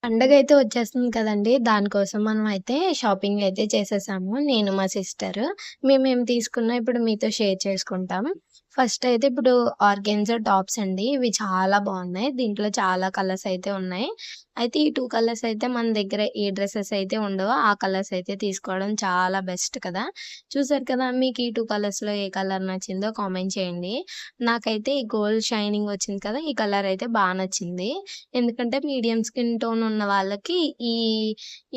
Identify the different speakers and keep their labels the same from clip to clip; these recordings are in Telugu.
Speaker 1: పండగైతే వచ్చేస్తుంది కదండీ! దానికోసం మనమైతే షాపింగ్ అయితే చేసేసాము. నేను, మా సిస్టర్. మేమేం తీసుకున్నా ఇప్పుడు మీతో షేర్ చేసుకుంటాం. ఫస్ట్ అయితే ఇప్పుడు ఆర్గాన్జా టాప్స్ అండి. ఇవి చాలా బాగున్నాయి. దీంట్లో చాలా కలర్స్ అయితే ఉన్నాయి. అయితే ఈ 2 కలర్స్ అయితే మన దగ్గర ఏ డ్రెసెస్ అయితే ఉండవో ఆ కలర్స్ అయితే తీసుకోవడం చాలా బెస్ట్ కదా! చూసారు కదా! మీకు ఈ 2 కలర్స్‌లో ఏ కలర్ నచ్చిందో కామెంట్ చేయండి. నాకైతే ఈ గోల్డ్ షైనింగ్ వచ్చింది కదా! ఈ కలర్ అయితే నచ్చింది. ఎందుకంటే మీడియం స్కిన్ టోన్ ఉన్న వాళ్ళకి ఈ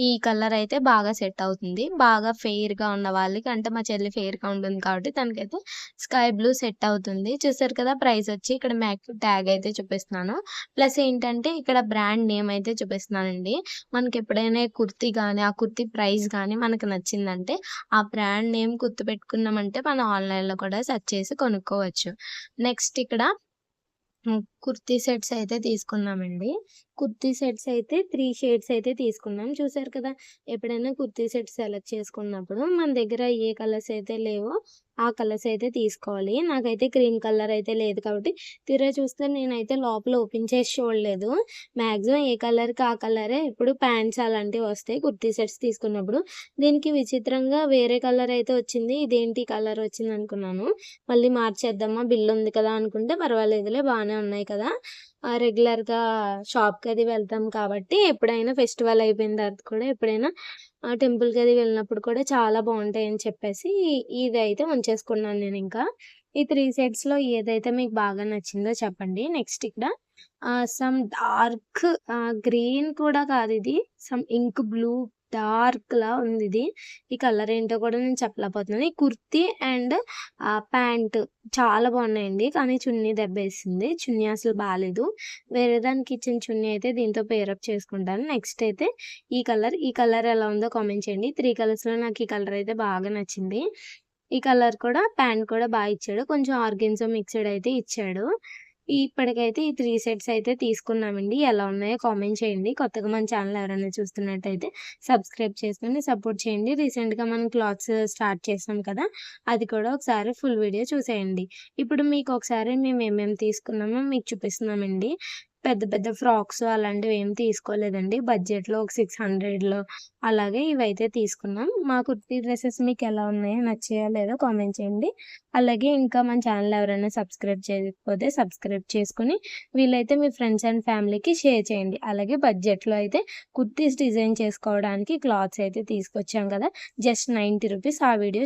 Speaker 1: ఈ కలర్ అయితే బాగా సెట్ అవుతుంది. బాగా ఫెయిర్‌గా ఉన్న వాళ్ళకి అంటే మా చెల్లి ఫెయిర్‌గా ఉంటుంది కాబట్టి తనకైతే స్కై బ్లూ సెట్ అవుతుంది. చూసారు కదా! ప్రైస్ వచ్చి ఇక్కడ మ్యాక్ ట్యాగ్ అయితే చూపిస్తున్నాను. ప్లస్ ఏంటంటే ఇక్కడ బ్రాండ్ నేమ్ అయితే చూపిస్తున్నానండి. మనకెప్పుడైనా కుర్తీ గాని, ఆ కుర్తీ ప్రైస్ గాని మనకు నచ్చిందంటే ఆ బ్రాండ్ నేమ్ గుర్తుపెట్టుకున్నామంటే మనం ఆన్‌లైన్‌లో కూడా సెర్చ్ చేసి కొనుక్కోవచ్చు. నెక్స్ట్ ఇక్కడ కుర్తీ సెట్స్ అయితే తీసుకున్నామండి. కుర్తీ సెట్స్ అయితే 3 షేడ్స్ అయితే తీసుకున్నాం. చూసారు కదా! ఎప్పుడైనా కుర్తీ సెట్ సెలెక్ట్ చేసుకున్నప్పుడు మన దగ్గర ఏ కలర్స్ అయితే లేవో ఆ కలర్స్ అయితే తీసుకోవాలి. నాకైతే క్రీమ్ కలర్ అయితే లేదు కాబట్టి తీరా చూస్తే నేనైతే లోపల ఓపెన్ చేసి చూడలేదు. మాక్సిమం ఏ కలర్‌కి ఆ కలరే ఇప్పుడు ప్యాంట్స్ అలాంటివి వస్తాయి కుర్తీ సెట్స్ తీసుకున్నప్పుడు. దీనికి విచిత్రంగా వేరే కలర్ అయితే వచ్చింది. ఇదేంటి కలర్ వచ్చిందనుకున్నాను. మళ్ళీ మార్చేద్దామా బిల్లుంది కదా అనుకుంటే పర్వాలేదులే బానే ఉన్నాయి కదా! రెగ్యులర్‌గా షాప్‌కది వెళ్తాం కాబట్టి ఎప్పుడైనా ఫెస్టివల్ అయిపోయిన తర్వాత కూడా ఎప్పుడైనా టెంపుల్‌కది వెళ్ళినప్పుడు కూడా చాలా బావుంటాయని చెప్పేసి ఇదైతే ఉంచేసుకున్నాను నేనింకా. ఈ 3 సెట్స్‌లో ఏదైతే మీకు బాగా నచ్చిందో చెప్పండి. నెక్స్ట్ ఇక్కడ సమ్ డార్క్ గ్రీన్ కూడా కాదిది. Some ink blue డార్క్‌లా ఉందిది. ఈ కలర్ ఏంటో కూడా నేను చెప్పలేకపోతున్నాను. ఈ కుర్తీ అండ్ ప్యాంట్ చాలా బాగున్నాయండి. కానీ చున్నీ దెబ్బేసింది. చున్నీ అసలు బాలేదు. వేరే దానికి ఇచ్చిన చున్నీ అయితే దీంతో పేరప్ చేసుకుంటాను. నెక్స్ట్ అయితే ఈ కలర్ ఎలా ఉందో కామెంట్ చేయండి. 3 కలర్స్‌లో నాకు ఈ కలర్ అయితే బాగా నచ్చింది. ఈ కలర్ కూడా ప్యాంట్ కూడా ఇచ్చాడు. కొంచెం ఆర్గాన్జా మిక్స్‌డ్ అయితే ఇచ్చాడు. ఇప్పటికైతే ఈ 3 సెట్స్ అయితే తీసుకున్నామండి. ఎలా ఉన్నాయో కామెంట్ చేయండి. కొత్తగా మన ఛానల్ ఎవరైనా చూస్తున్నట్టయితే సబ్స్క్రైబ్ చేసుకొని సపోర్ట్ చేయండి. రీసెంట్‌గా మనం క్లాత్స్ స్టార్ట్ చేసాం కదా! అది కూడా ఒకసారి ఫుల్ వీడియో చూసేయండి. ఇప్పుడు మీకు ఒకసారి మేము ఏమేమి తీసుకున్నామో మీకు చూపిస్తున్నామండి. పెద్ద పెద్ద ఫ్రాక్స్ అలాంటివి ఏమి తీసుకోలేదండి. బడ్జెట్‌లో ఒక 600లో అలాగే ఇవైతే తీసుకున్నాం. మా కుర్తీ డ్రెసెస్ మీకెలా ఉన్నాయో నచ్చాయో లేదో కామెంట్ చేయండి. అలాగే ఇంకా మన ఛానల్ ఎవరైనా సబ్స్క్రైబ్ చేయకపోతే సబ్స్క్రైబ్ చేసుకొని వీలైతే మీ ఫ్రెండ్స్ అండ్ ఫ్యామిలీకి షేర్ చేయండి. అలాగే బడ్జెట్‌లో అయితే కుర్తీస్ డిజైన్ చేసుకోవడానికి క్లాత్స్ అయితే తీసుకొచ్చాం కదా! జస్ట్ 90 రూపీస్ ఆ వీడియో